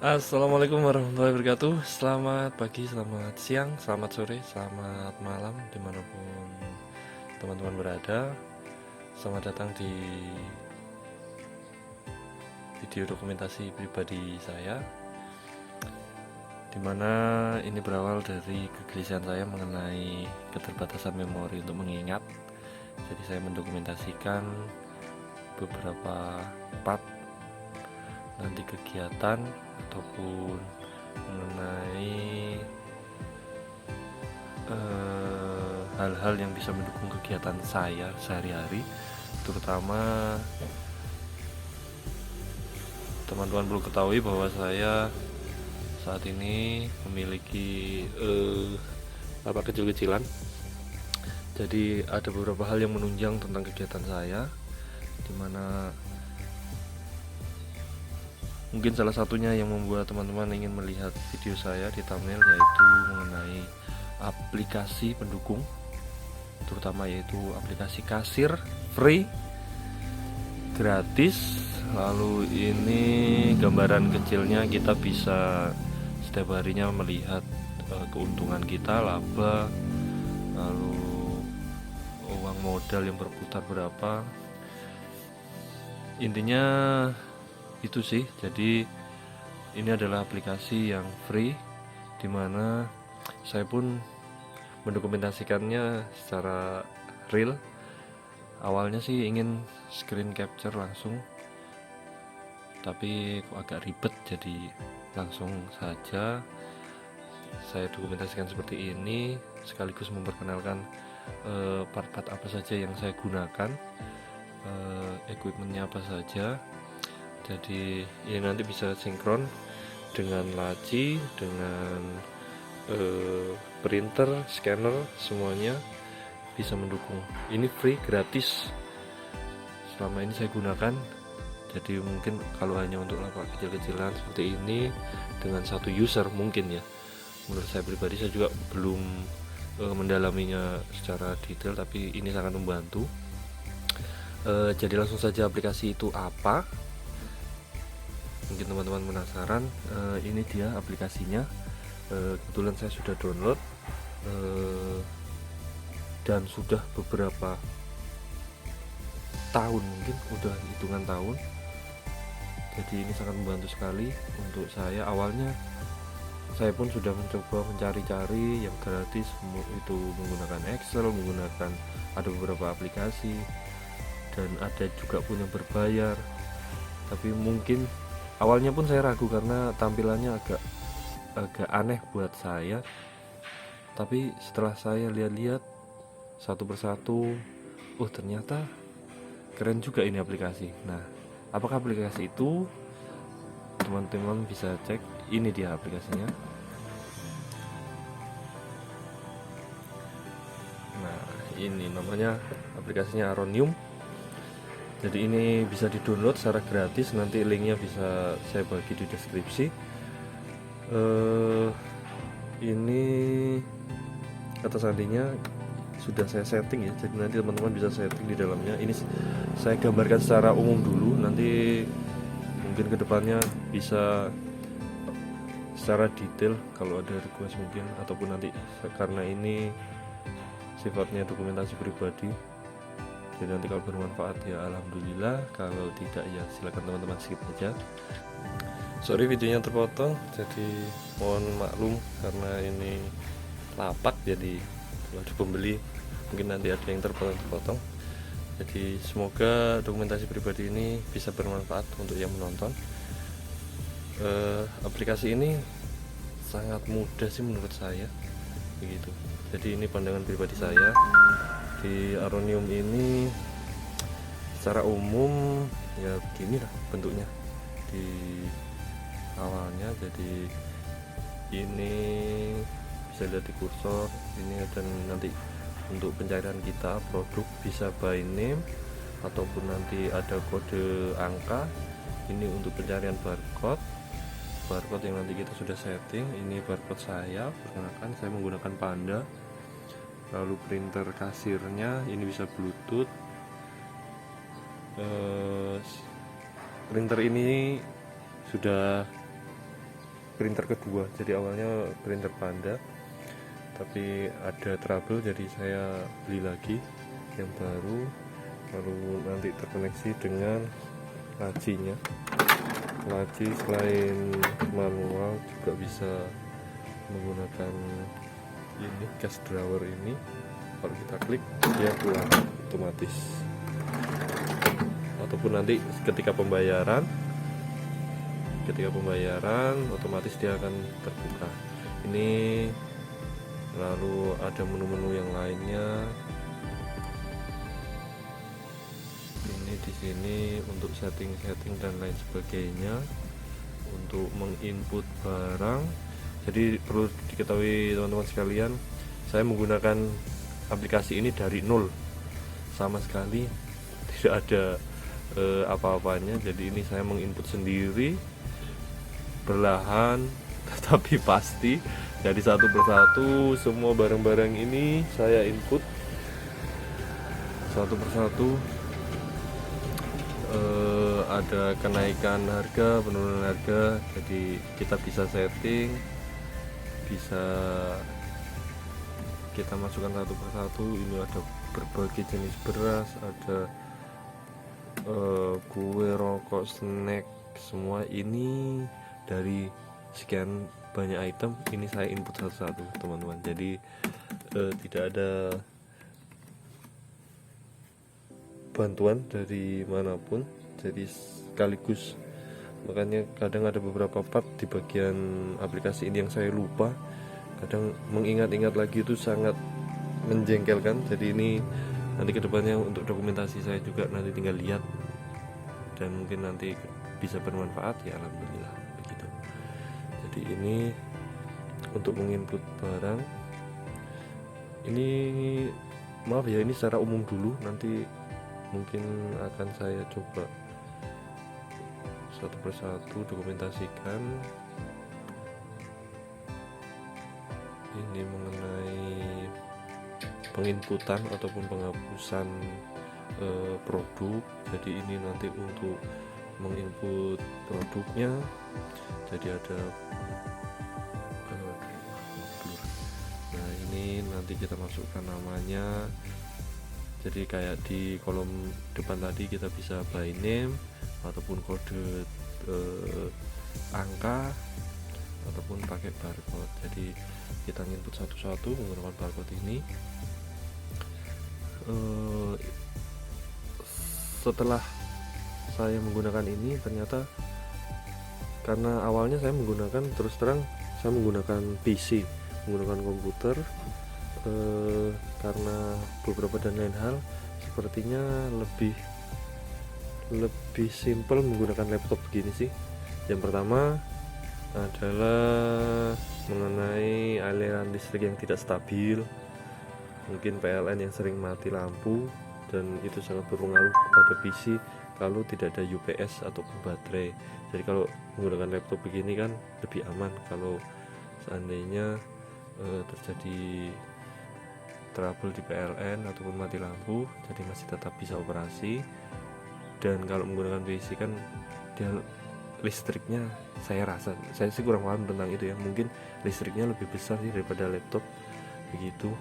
Assalamualaikum warahmatullahi wabarakatuh. Selamat pagi, selamat siang, selamat sore, selamat malam dimanapun teman-teman berada. Selamat datang di video dokumentasi pribadi saya, dimana ini berawal dari kegelisahan saya mengenai keterbatasan memori untuk mengingat. Jadi saya mendokumentasikan beberapa part nanti kegiatan ataupun mengenai hal-hal yang bisa mendukung kegiatan saya sehari-hari. Terutama teman-teman perlu ketahui bahwa saya saat ini memiliki lapak kecil-kecilan. Jadi ada beberapa hal yang menunjang tentang kegiatan saya, dimana mungkin salah satunya yang membuat teman-teman ingin melihat video saya di thumbnail, yaitu mengenai aplikasi pendukung, terutama yaitu aplikasi kasir free gratis. Lalu ini gambaran kecilnya, kita bisa setiap harinya melihat keuntungan kita, laba, lalu uang modal yang berputar berapa. Intinya itu sih. Jadi ini adalah aplikasi yang free, dimana saya pun mendokumentasikannya secara real. Awalnya sih ingin screen capture langsung, tapi kok agak ribet, jadi langsung saja saya dokumentasikan seperti ini, sekaligus memperkenalkan part-part apa saja yang saya gunakan, equipmentnya apa saja. Jadi ya nanti bisa sinkron dengan laci, dengan printer, scanner, semuanya bisa mendukung. Ini free, gratis, selama ini saya gunakan. Jadi mungkin kalau hanya untuk lapak kecil-kecilan seperti ini dengan satu user mungkin ya, menurut saya pribadi, saya juga belum mendalaminya secara detail, tapi ini sangat membantu. Jadi langsung saja, aplikasi itu apa? Mungkin teman-teman penasaran. Ini dia aplikasinya. Kebetulan saya sudah download dan sudah beberapa tahun, mungkin udah hitungan tahun. Jadi ini sangat membantu sekali untuk saya. Awalnya saya pun sudah mencoba mencari-cari yang gratis, itu menggunakan Excel, menggunakan ada beberapa aplikasi, dan ada juga pun yang berbayar. Tapi mungkin awalnya pun saya ragu karena tampilannya agak aneh buat saya. Tapi setelah saya lihat-lihat satu persatu, ternyata keren juga ini aplikasi. Nah, apakah aplikasi itu? Teman-teman bisa cek. Ini dia aplikasinya. Nah, ini namanya aplikasinya Aronium. Jadi ini bisa di-download secara gratis. Nanti linknya bisa saya bagi di deskripsi. Ini kata sandinya sudah saya setting ya. Jadi nanti teman-teman bisa setting di dalamnya. Ini saya gambarkan secara umum dulu. Nanti mungkin kedepannya bisa secara detail kalau ada request mungkin, ataupun nanti, karena ini sifatnya dokumentasi pribadi, jadi nanti kalau bermanfaat ya alhamdulillah, kalau tidak ya silakan teman-teman skip aja. Sorry videonya terpotong, jadi mohon maklum karena ini lapak, jadi kalau ada pembeli mungkin nanti ada yang terpotong. Jadi semoga dokumentasi pribadi ini bisa bermanfaat untuk yang menonton. Aplikasi ini sangat mudah sih menurut saya, begitu. Jadi ini pandangan pribadi saya. Di Aronium ini secara umum ya beginilah bentuknya di awalnya. Jadi ini bisa lihat di kursor ini, dan nanti untuk pencarian kita produk bisa by name ataupun nanti ada kode angka. Ini untuk pencarian barcode yang nanti kita sudah setting. Ini barcode saya, perkenalkan saya menggunakan Panda. Lalu printer kasirnya ini bisa Bluetooth. Printer ini sudah printer kedua. Jadi awalnya printer Panda, tapi ada trouble, jadi saya beli lagi yang baru, lalu nanti terkoneksi dengan lacinya. Laci selain manual juga bisa menggunakan ini cash drawer ini. Kalau kita klik dia pulang otomatis, ataupun nanti ketika pembayaran otomatis dia akan terbuka. Ini lalu ada menu-menu yang lainnya. Ini di sini untuk setting-setting dan lain sebagainya, untuk menginput barang. Jadi perlu diketahui teman-teman sekalian, saya menggunakan aplikasi ini dari nol, sama sekali tidak ada apa-apanya. Jadi ini saya menginput sendiri, perlahan tetapi pasti. Jadi satu persatu semua barang-barang ini saya input satu persatu. Ada kenaikan harga, penurunan harga, jadi kita bisa setting, bisa kita masukkan satu persatu. Ini ada berbagai jenis beras, ada kue, rokok, snack, semua ini dari sekian banyak item ini saya input satu-satu, teman-teman. Jadi tidak ada bantuan dari manapun, jadi sekaligus. Makanya kadang ada beberapa part di bagian aplikasi ini yang saya lupa, kadang mengingat-ingat lagi itu sangat menjengkelkan. Jadi ini nanti kedepannya untuk dokumentasi saya juga nanti tinggal lihat, dan mungkin nanti bisa bermanfaat, ya alhamdulillah begitu. Jadi ini untuk menginput barang ini, maaf ya, ini secara umum dulu, nanti mungkin akan saya coba satu persatu dokumentasikan. Ini mengenai penginputan ataupun penghapusan produk. Jadi ini nanti untuk menginput produknya, jadi ada nah ini nanti kita masukkan namanya. Jadi kayak di kolom depan tadi kita bisa by name ataupun kode angka ataupun pakai barcode. Jadi kita input satu-satu menggunakan barcode ini. Setelah saya menggunakan ini, ternyata karena awalnya saya menggunakan, terus terang saya menggunakan PC, menggunakan komputer, karena beberapa dan lain hal sepertinya lebih simple menggunakan laptop begini sih. Yang pertama adalah mengenai aliran listrik yang tidak stabil, mungkin PLN yang sering mati lampu, dan itu sangat berpengaruh pada PC kalau tidak ada UPS ataupun baterai. Jadi kalau menggunakan laptop begini kan lebih aman kalau seandainya terjadi trouble di PLN ataupun mati lampu, jadi masih tetap bisa operasi. Dan kalau menggunakan PC kan dia listriknya, saya sih kurang paham tentang itu ya, mungkin listriknya lebih besar sih daripada laptop begitu.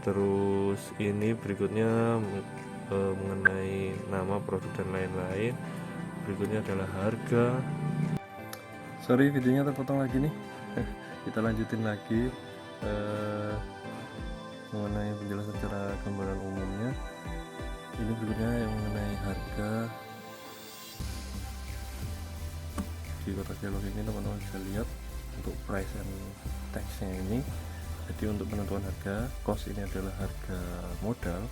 Terus ini berikutnya mengenai nama produk dan lain-lain. Berikutnya adalah harga. Sorry videonya terpotong lagi nih. Kita lanjutin lagi mengenai penjelasan secara gambaran umumnya. Ini berikutnya yang mengenai harga. Di kotak dialog ini teman-teman bisa lihat untuk price and tax-nya ini. Jadi untuk penentuan harga, cost ini adalah harga modal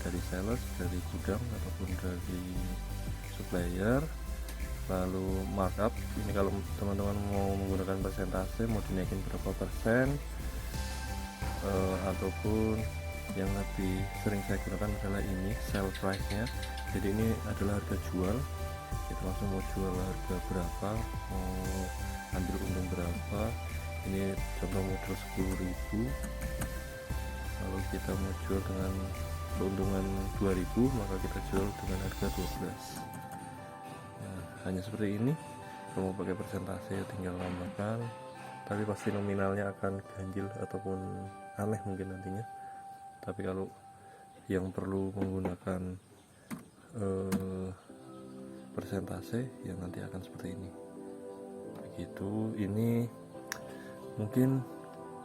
dari sales, dari gudang ataupun dari supplier. Lalu markup ini kalau teman-teman mau menggunakan persentase, mau dinaikin berapa persen, ataupun yang lebih sering saya gunakan adalah ini sell price nya. Jadi ini adalah harga jual, kita langsung mau jual harga berapa, mau ambil untung berapa. Ini contoh modal 10.000, kalau kita mau jual dengan keuntungan 2.000, maka kita jual dengan harga 12. Nah, hanya seperti ini. kalau mau pakai persentase tinggal tambahkan, tapi pasti nominalnya akan ganjil ataupun aneh mungkin nantinya. Tapi kalau yang perlu menggunakan persentase yang nanti akan seperti ini. Begitu. Ini mungkin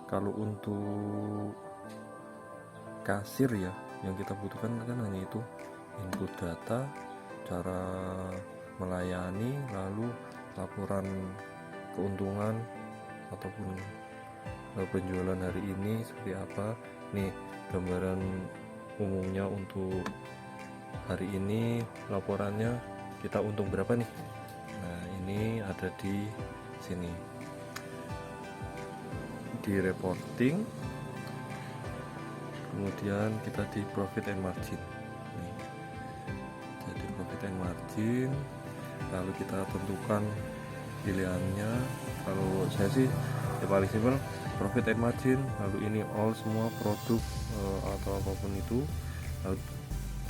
kalau untuk kasir ya, yang kita butuhkan kan hanya itu, input data, cara melayani, lalu laporan keuntungan ataupun penjualan hari ini seperti apa. Nih gambaran umumnya untuk hari ini, laporannya kita untung berapa nih. Nah ini ada di sini di reporting, kemudian kita di profit and margin nih. Jadi profit and margin, lalu kita tentukan pilihannya. Kalau saya sih ya paling simpel profit and margin, lalu ini all semua produk atau apapun itu, lalu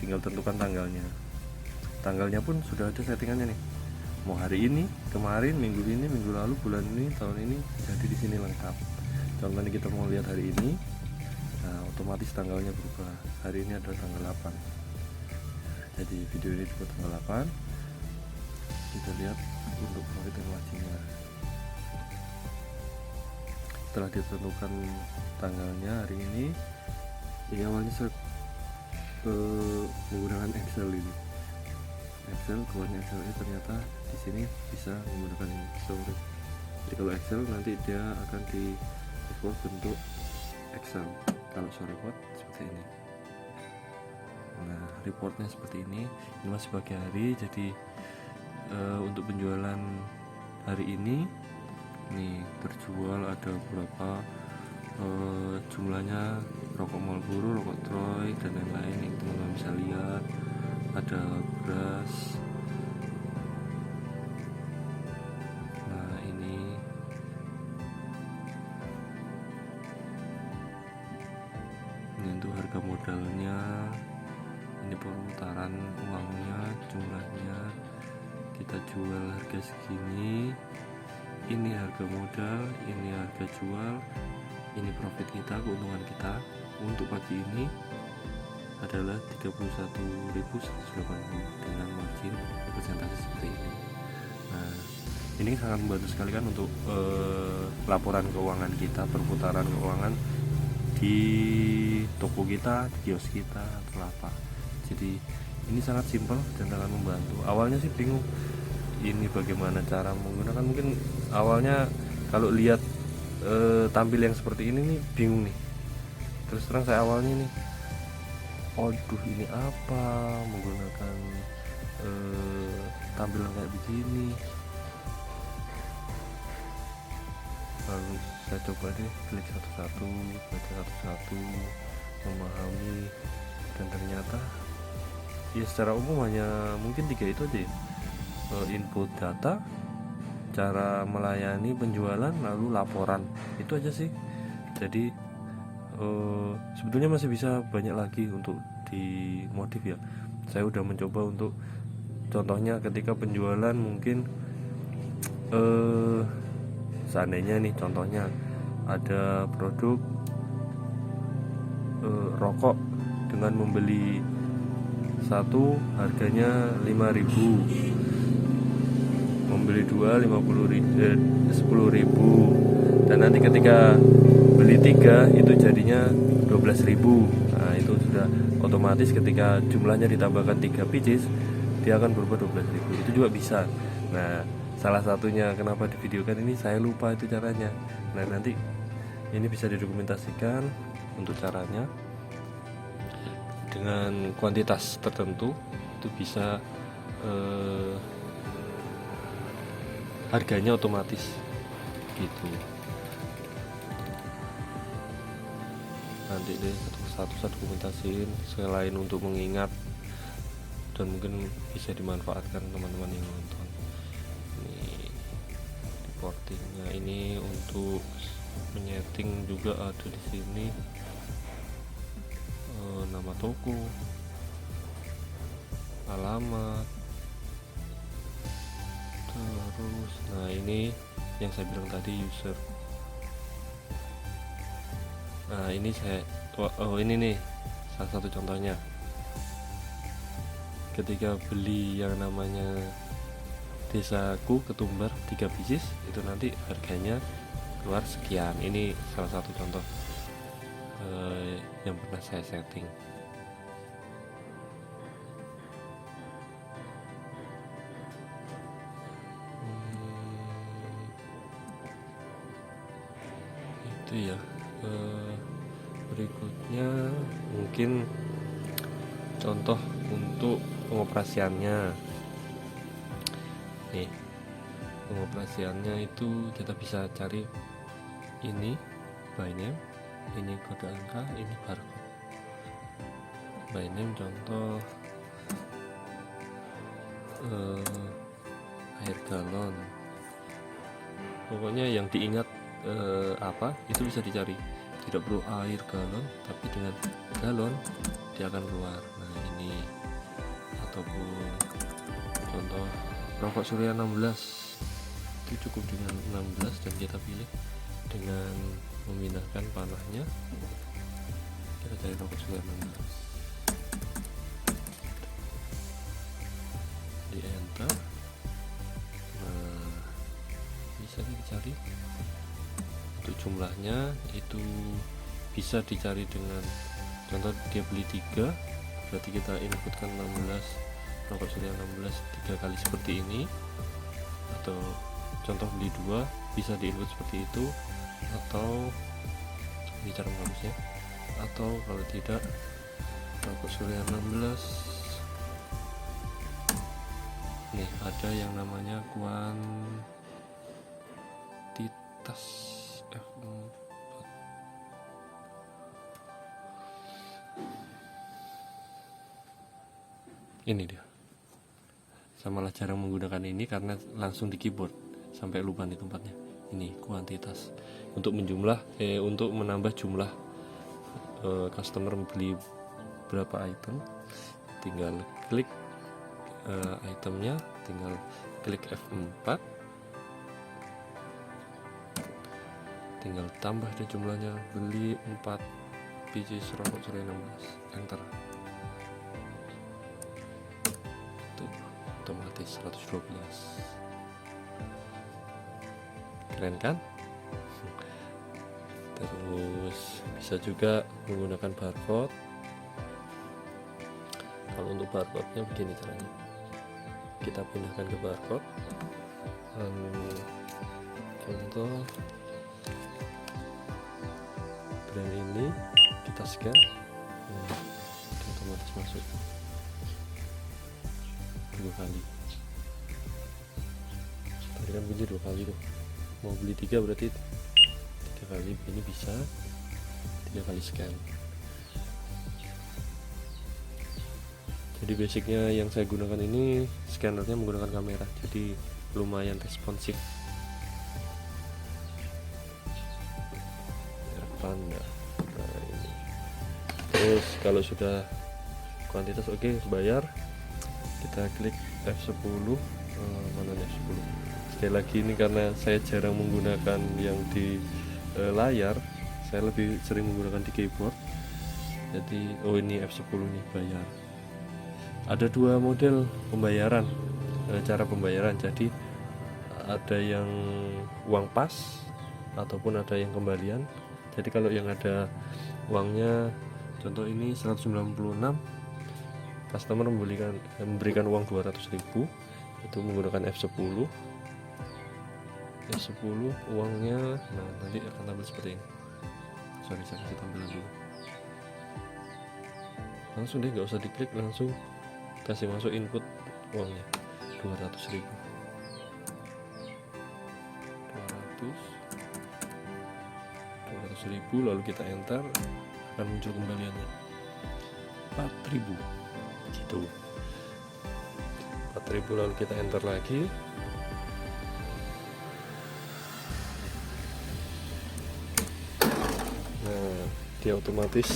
tinggal tentukan tanggalnya pun sudah ada settingannya nih, mau hari ini, kemarin, minggu ini, minggu lalu, bulan ini, tahun ini, jadi di sini lengkap. Contohnya kita mau lihat hari ini, nah otomatis tanggalnya berubah. Hari ini adalah tanggal 8, jadi video ini dibuat tanggal 8. Kita lihat untuk profit and marginnya. Setelah ditentukan tanggalnya hari ini awalnya saya menggunakan Excel ini. Keluarnya Excel ini ternyata di sini bisa menggunakan ini. Jadi kalau Excel nanti dia akan di export bentuk Excel. Kalau saya report seperti ini. Nah reportnya seperti ini masih pagi hari. Jadi untuk penjualan hari ini nih terjual ada berapa, jumlahnya rokok Marlboro, rokok Troy dan lain-lain yang teman-teman bisa lihat. Ada beras. Nah ini untuk harga modalnya, ini perputaran uangnya, jumlahnya, kita jual harga segini, ini harga modal, ini harga jual, ini profit kita, keuntungan kita untuk pagi ini adalah 31.180 dengan margin persentase seperti ini. Nah ini sangat membantu sekali kan untuk laporan keuangan kita, perputaran keuangan di toko kita, di kios kita atau apa. Jadi ini sangat simpel dan sangat membantu. Awalnya sih bingung ini bagaimana cara menggunakan, mungkin awalnya kalau lihat tampil yang seperti ini nih bingung nih. Terus terang saya awalnya nih, aduh ini apa, menggunakan tampilan kayak begini. Lalu saya coba deh klik satu-satu, baca satu-satu, memahami, dan ternyata ya secara umum hanya mungkin 3 itu aja ya. Input data, cara melayani penjualan, lalu laporan, itu aja sih. Jadi sebetulnya masih bisa banyak lagi untuk dimodif ya. Saya udah mencoba untuk contohnya ketika penjualan mungkin seandainya nih contohnya ada produk rokok dengan membeli satu harganya 5.000, membeli dua 10.000, dan nanti ketika beli 3 itu jadinya 12.000. Nah itu sudah otomatis ketika jumlahnya ditambahkan 3 pieces dia akan berubah 12.000. Itu juga bisa. Nah salah satunya kenapa divideokan ini saya lupa itu caranya. Nah nanti ini bisa didokumentasikan untuk caranya dengan kuantitas tertentu, itu bisa harganya otomatis gitu. Nanti deh satu-satu saya dokumentasiin selain untuk mengingat dan mungkin bisa dimanfaatkan teman-teman yang nonton. Ini reportingnya, ini untuk menyeting juga ada di sini, nama toko, alamat, Terus nah ini yang saya bilang tadi user. Nah ini saya ini nih salah satu contohnya. Ketika beli yang namanya Desaku Ketumbar 3 pieces itu nanti harganya keluar sekian. Ini salah satu contoh yang pernah saya setting. Itu ya. Berikutnya mungkin contoh untuk pengoperasiannya. Nih, pengoperasiannya itu kita bisa cari ini by name, ini kode angka, ini barcode. By name contoh air galon. Pokoknya yang diingat apa itu bisa dicari. Tidak perlu air galon, tapi dengan galon dia akan keluar. Nah ini, ataupun contoh rokok Surya 16 itu cukup dengan 16 dan kita pilih dengan memindahkan panahnya. Kita cari rokok Surya 16, di enter. Nah bisa dicari untuk jumlahnya, itu bisa dicari dengan contoh dia beli 3, berarti kita inputkan 16 rokok Surya 16 3 kali seperti ini, atau contoh beli 2 bisa diinput seperti itu, atau ini cara menghapusnya, atau kalau tidak rokok Surya 16 nih ada yang namanya kuantitas F4. Ini dia. Saya malah jarang menggunakan ini karena langsung di keyboard sampai lupa nih tempatnya. Ini kuantitas untuk untuk menambah jumlah customer beli berapa item. Tinggal klik itemnya, tinggal klik F4, tinggal tambah deh jumlahnya, beli 4 biji rokok Surya 16, enter. Otomatis 112. Keren kan? Terus bisa juga menggunakan barcode. Kalau untuk barcode-nya begini caranya, kita pindahkan ke barcode. Contoh brand ini kita scan, otomatis masuk 2 kali. Tadi kan bunyi 2 kali tuh, mau beli 3 berarti 3 kali. Ini bisa 3 kali scan. Jadi basicnya yang saya gunakan ini scannernya menggunakan kamera, jadi lumayan responsif. Panda. Nah ini. Terus kalau sudah kuantitas oke, bayar. Kita klik F10. Mana nih F10? Sekali lagi ini karena saya jarang menggunakan yang di layar, saya lebih sering menggunakan di keyboard. Jadi ini F10 nih, bayar. Ada 2 model pembayaran, cara pembayaran. Jadi ada yang uang pas ataupun ada yang kembalian. Jadi kalau yang ada uangnya, contoh ini 196, customer memberikan uang 200.000, itu menggunakan F10. F10 uangnya, nah nanti akan tampil seperti ini. Sorry, saya kasih tampilan dulu. Langsung deh, nggak usah diklik, langsung kasih masuk input uangnya 200.000. 200.000, lalu kita enter, akan muncul kembaliannya 4.000 gitu. 4.000, lalu kita enter lagi. Nah dia otomatis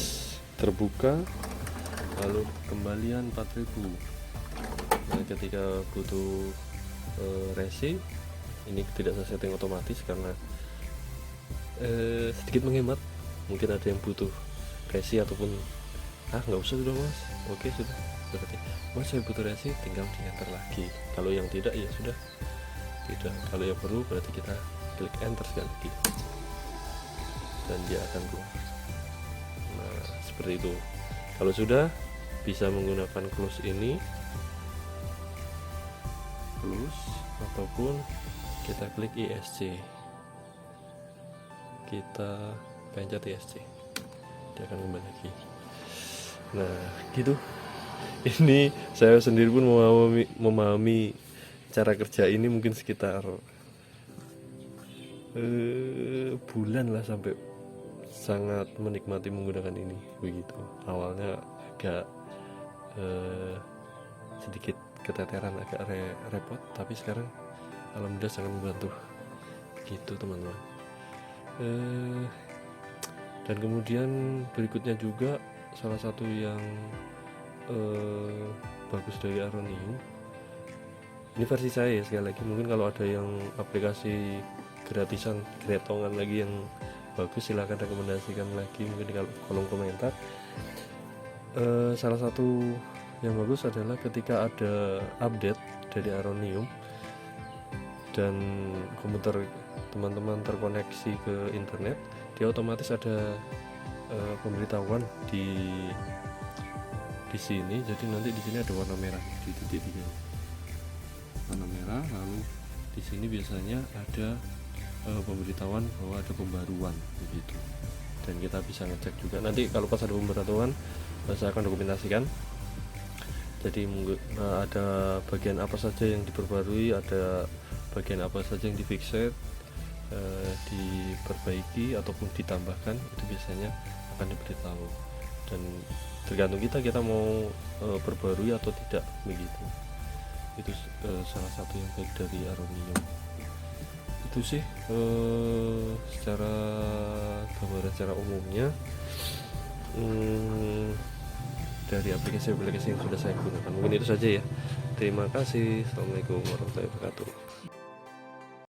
terbuka, lalu kembalian 4.000. Nah ketika butuh resi ini tidak saya setting otomatis karena sedikit menghemat. Mungkin ada yang butuh resi ataupun nggak usah sudah mas, oke sudah, berarti mas saya butuh resi, tinggal di enter lagi. Kalau yang tidak ya sudah tidak, kalau yang perlu berarti kita klik enter sekali lagi dan dia akan keluar. Nah seperti itu. Kalau sudah bisa menggunakan close ini, close, ataupun kita klik ISC, kita pencet ISC, dia akan kembali lagi. Nah gitu. Ini saya sendiri pun memahami cara kerja ini mungkin sekitar bulan lah, sampai sangat menikmati menggunakan ini begitu. Awalnya agak sedikit keteteran, agak repot, tapi sekarang alhamdulillah sangat membantu gitu teman-teman. Dan kemudian berikutnya juga salah satu yang bagus dari Aronium, ini versi saya ya, sekali lagi mungkin kalau ada yang aplikasi gratisan gretongan lagi yang bagus silahkan rekomendasikan lagi mungkin di kolom komentar. Salah satu yang bagus adalah ketika ada update dari Aronium dan komputer teman-teman terkoneksi ke internet, dia otomatis ada pemberitahuan di sini. Jadi nanti di sini ada warna merah di titik 3, warna merah. Lalu di sini biasanya ada pemberitahuan bahwa ada pembaruan begitu, dan kita bisa ngecek juga nanti kalau pas ada pemberitahuan. Saya akan dokumentasikan. Jadi ada bagian apa saja yang diperbarui, ada bagian apa saja yang difixed, diperbaiki ataupun ditambahkan, itu biasanya akan diberitahu, dan tergantung kita mau perbarui atau tidak begitu. Itu salah satu yang baik dari Aronium. Itu sih secara gambaran secara umumnya dari aplikasi-aplikasi yang sudah saya gunakan. Mungkin itu saja ya. Terima kasih. Assalamualaikum warahmatullahi wabarakatuh.